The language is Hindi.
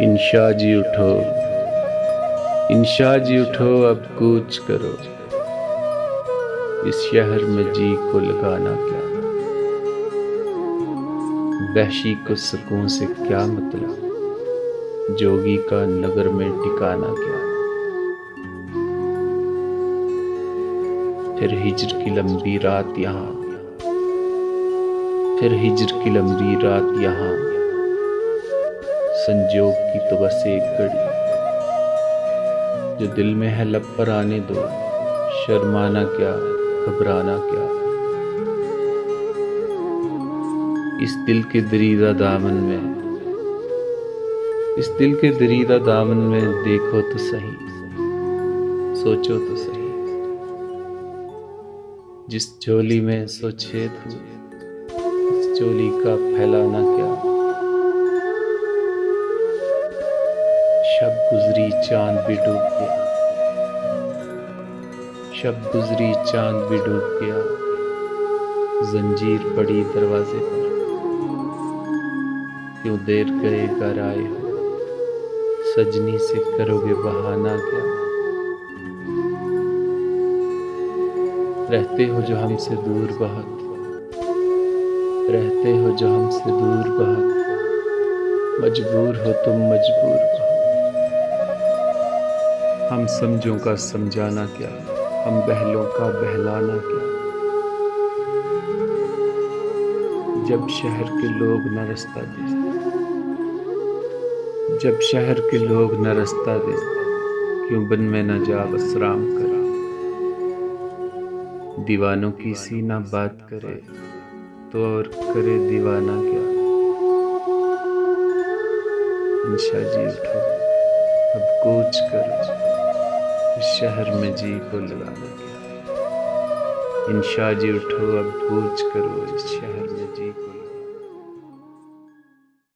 इंशा जी उठो, इंशा जी उठो, अब कूच करो। इस शहर में जी को लगाना क्या, वहशी को सुकून से क्या मतलब, जोगी का नगर में ठिकाना क्या। फिर हिज्र की लंबी रात यहाँ, फिर हिज्र की लंबी रात यहाँ, संजोग की तो बस एक घड़ी, जो दिल में है लब पर आने दो। शर्माना क्या, घबराना क्या। इस दिल के दरीदा दामन में, इस दिल के दरीदा दामन में देखो तो सही, सोचो तो सही। जिस चोली में सो छेद हो, उस चोली का फैलाना क्या। शब गुजरी चांद भी डूब गया, शब गुजरी चांद भी डूब गया। जंजीर पड़ी दरवाजे पर, क्यों देर गए घर आए हो। सजनी से करोगे बहाना क्या। रहते हो जो हमसे दूर बहुत, रहते हो जो हमसे दूर बहुत। मजबूर हो तुम मजबूर बहुत। हम समझों का समझाना क्या, हम बहलों का बहलाना क्या। जब शहर के लोग न रास्ता दे, जब शहर के लोग न रास्ता दे, क्यों बन में न जा बसराम करा। दीवानों की सीना बात करे, तो और करे दीवाना क्या। इंशा जी उठो, अब कूच करो। इस शहर में जी को लगाना क्या। इंशा जी उठो, अब कूच करो। इस शहर में जी को लगाना।